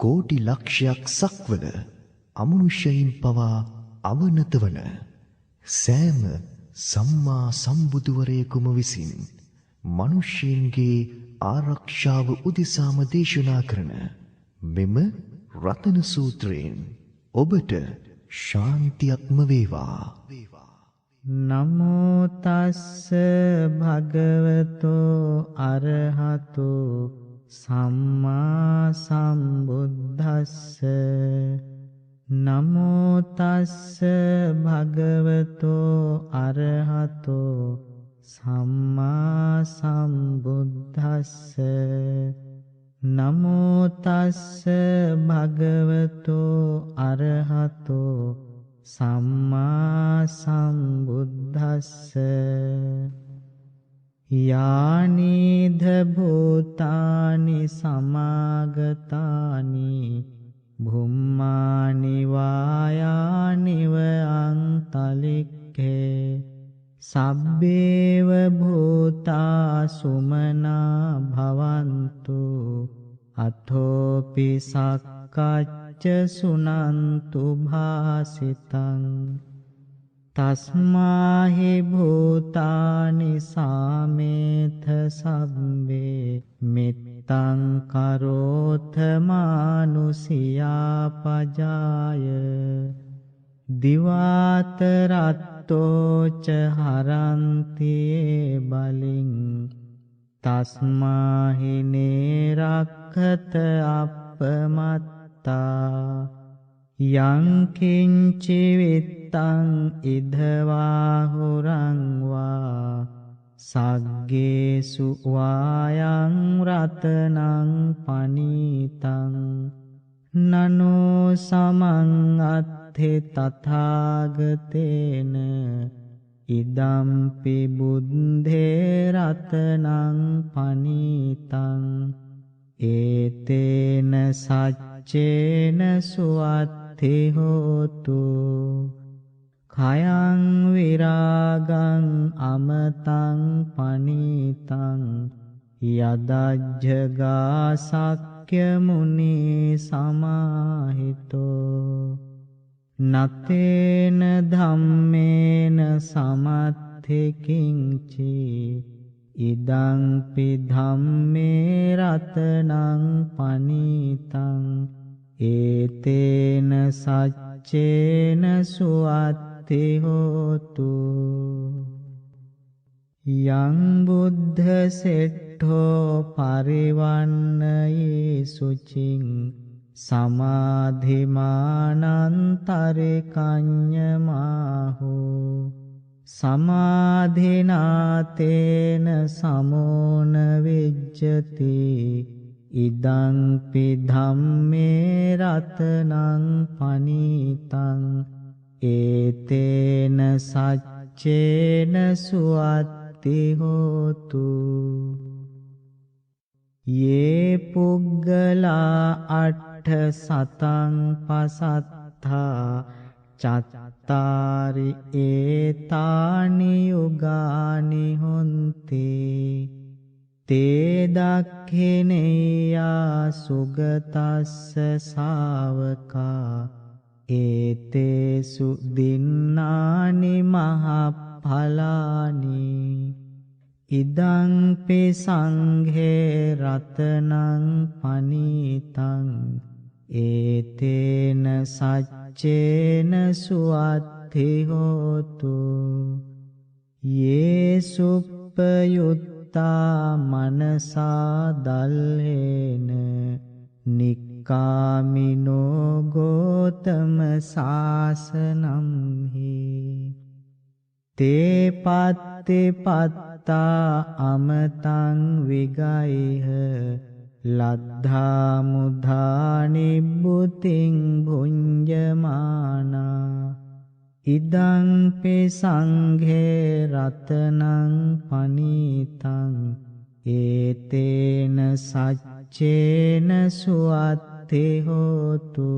කෝටි ලක්ෂයක් සක්වල අමනුෂ්‍යයින් පවා අවනත වන සෑම සම්මා සම්බුදුවරයෙකුම විසින් මනුෂ්‍යයන්ගේ ආරක්ෂාව උදෙසාම දේශනා කරන මෙම රතන සූත්‍රයෙන් ඔබට ශාන්තියක්ම වේවා. නමෝ තස්ස භගවතෝ අරහතෝ සම්මා සම්බුද්දස්ස. නමෝ තස්ස භගවතෝ අරහතෝ සම්මා සම්බුද්දස්ස. නමෝ තස්ස භගවතෝ අරහතෝ සම්මා සම්බුද්දස්ස. යානිධ භූතානි සමාගතානි භුම්මානි වායානිව අන්තලික්ඛේ සබ්බේව භූතා සුමනා භවන්තු අතෝපි සක්කච්ච සුනන්තු භාසිතං. තස්මාහි භූතානි සාමේත සබ්බේ මිත්තං කරෝත මානුසියා පජාය දිවාතරත්තෝච හරන්තියේ බලින් තස්මාහි නේරක්ඛත අපමත්තා යං කිංචි විත්තං ඉදවා හුරං වා සග්ගේසු වායං රතනං පනීතං නනෝ සමං අත්ථි තථාගතේන ඉදම්පි බුද්ධේ රතනං පනීතං ඒතේන සච්චේන සුවත්ථි හෝතු khයං විරාගං අමතං පනීතං යදජ්ජගා සක්්‍ය මුනි සමාහිතෝ නතේන ධම්මේන සමත්ථි කිංචි ඉදං පි ධම්මේ රතනං පනීතං ඒතේන සච්චේන සුවත්ථි හෝතු. යං බුද්ධ සෙට්ඨෝ පරිවන්නයේ සුචින් සමාධිමානන්තරිකඤ්ඤමාහෝ සමාධිනාතේන සමෝන විජ්ජති ඉදං පි ධම්මේ රතනං පනීතං ඒතේන සච්චේන සුවත්ථි හෝතු. යේ පුග්ගලා අට්ඨ සතං පසත්තා චත්තාරි ඒතානි යුගානි හොන්ති තේ දක්ඛිනේයා සුගතස්ස ශාවකා ඒතේසු දින්නානි මහඵලානි ඉදං පි සංඝේ රතනං පනීතං ඒතේන සච්චේන සුවත්ථි හෝතු. යේසුප්පයුත්තා මනසා දල්හේන නික්කාමිනෝ ගෝතම සාසනම්හි තේ පත්ති පත්තා අමතං විගයිහ ලද්ධා මුධා නිබ්බුතින් භුඤ්ජමානා ඉදං පි සංඝේ රතනං පනීතං ඒතේන සච්චේන සුවත්ථි හෝතු.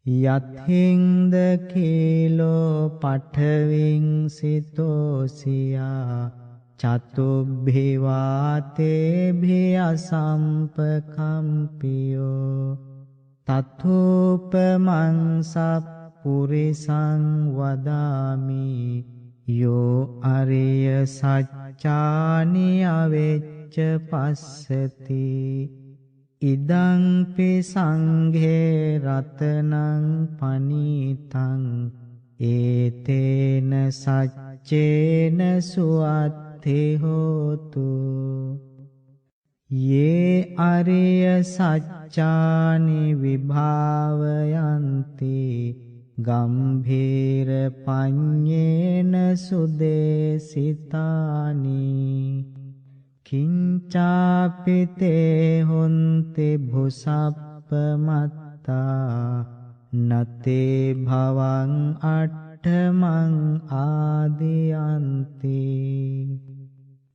යත්හින්ද කීලෝ පඨවින් සිතෝසියා චතුබ්බිවාතේභි අසම්පකම්පියෝ තතෝපමං සප්පුරිසං වදාමි යෝ අරිය සච්චානි අවෙච්ච පස්සති ඉදං පි සංඝේ රතනං පනීතං ඒතේන සච්චේන සුවත්ථි හෝතු යේ අරිය සච්චානි විභාවයන්ති ගම්භීර පඤ්ඤේන සුදේසිතානි කිංචාපිතේ හොන්ති භුසප්පමත්තා නතේ භවං අට්ඨමං ආදියන්ති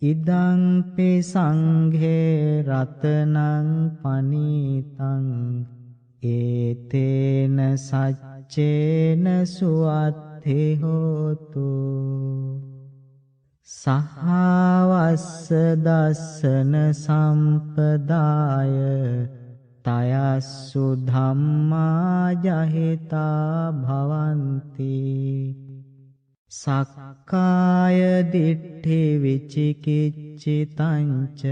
ඉදං පි සංඝේ රතනං පනීතං ඒතේන සච්චේන සුවත්ථි හෝතු සහවස්ස දස්සන සම්පදාය තයස්සු ධම්මා ජහිතා භවಂತಿ සක්කාය දිට්ඨි විචිකිච්ඡිතං ච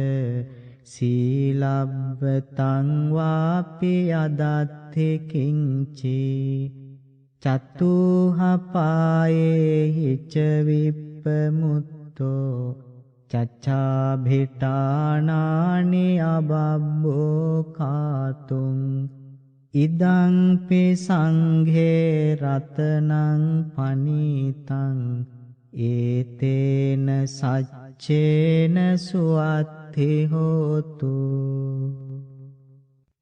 සීලබ්බතං වාපි යදත්ථි කිංචි චතුහපායේ හිච විප්පමුත්තෝ චච්ඡාභිටානානි අබබ්බෝ කාතුං ඉදං පි සංඝේ රතනං පනීතං ඒතේන සච්චේන සුවත්ථි හෝතු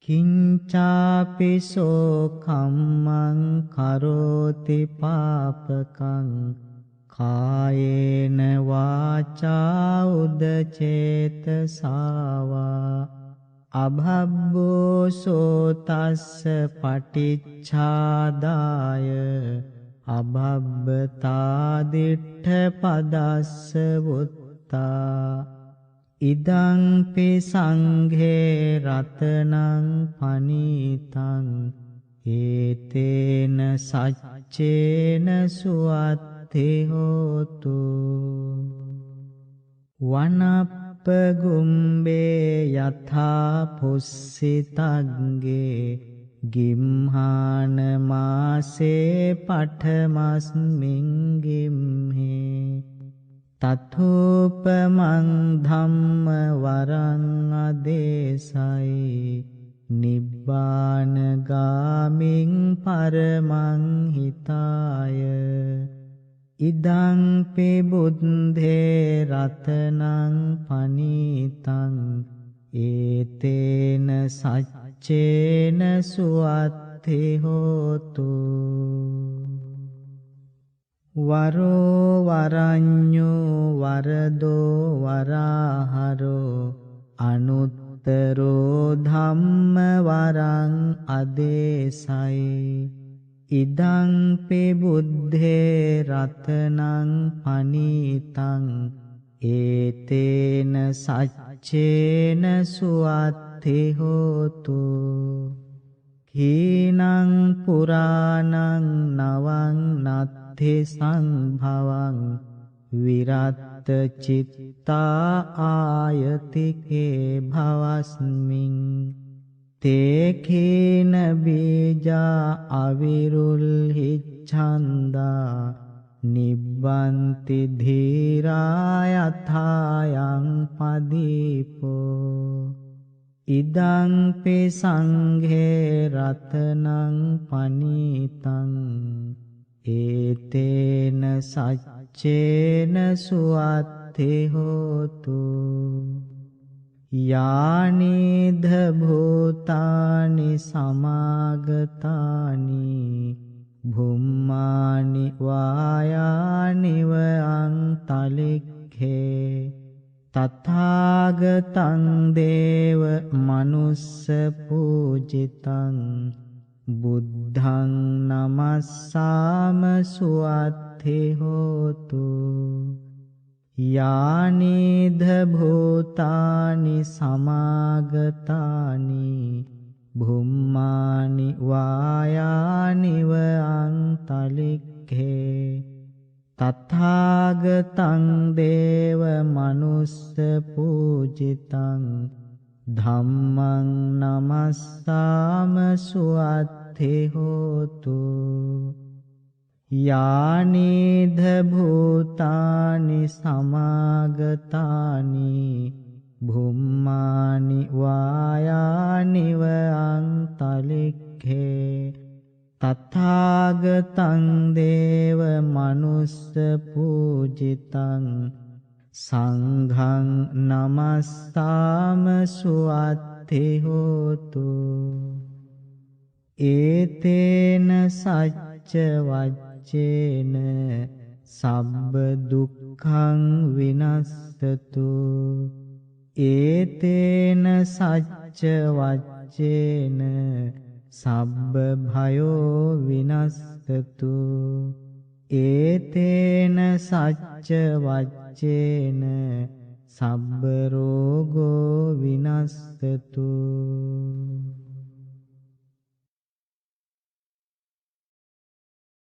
කිංචාපිසෝ කම්මං කරෝති පාපකං කායේන වාචා උදචේතසාවා අභබ්බෝ සෝතස්ස පටිච්ඡාදාය අභබ්බතා දිට්ඨ පදස්ස වුත්තා ඉදං පි සංඝේ රතනං පනීතං ඒතේන සච්චේන සුවත්ථි හෝතු වනප්පගුම්බේ යථා පුස්සිතග්ගේ ගිම්හාන මාසේ පඨමස්මින් ගිම්හේ තතෝපමං ධම්ම වරං අදේසයි නිබ්බාන ගාමින් පරමං හිතාය ඉදං පි බුද්ධේ රතනං පනීතං ඒතේන සච්චේන සුවත්ථි හෝතු වරෝ වරඤ්ඤෝ වරදෝ වරාහරෝ අනුත්තරෝ ධම්ම වරං අදේසයි ඉදං පි බුද්ධේ රතනං පනීතං ඒතේන සච්චේන සුවත්ථි හෝතු කීනං පුරාණං නවං නත්ථි සංභවං විරත්ත චිත්තා ආයතිකේ භවස්මින් තේකේන බීජා අවිරුල්හිච්ඡන්දා නිබ්බන්ති ධීරා යථායං පදීපෝ ඉදං පි සංඝේ රතනං පනීතං ඒතේන සච්චේන සුවත්ථි හෝතු යානිධ භූතානි සමාගතානි භුම්මානි වායානිව අන්තලික්ඛේ තථාගතං දේව මනුස්ස පූජිතං බුද්ධං නමස්සාම සුවත්ථි හෝතු යානේධ භූතානි සමාගතානි භුම්මානි වායානිව අන්තලික්ඛේ තථාගතං දේව මනුස්ස පූජිතං ධම්මං නමස්සාම සුවත්ථි හෝතු යානේධ භූතානි සමාගතානි භුම්මානි වායානිව අන්තලික්ඛේ තථාගතං දේව මනුස්ස පූජිතං සංඝං නමස්සාම සුවත්ථි හෝතු ඒතේන සච්ච වච්චේන සබ්බ දුක්ඛං විනස්සතු ඒතේන සච්ච වච්චේන සබ්බ භයෝ විනස්සතු ඒතේන සච්ච වච්චේන සබ්බ රෝගෝ විනස්සතු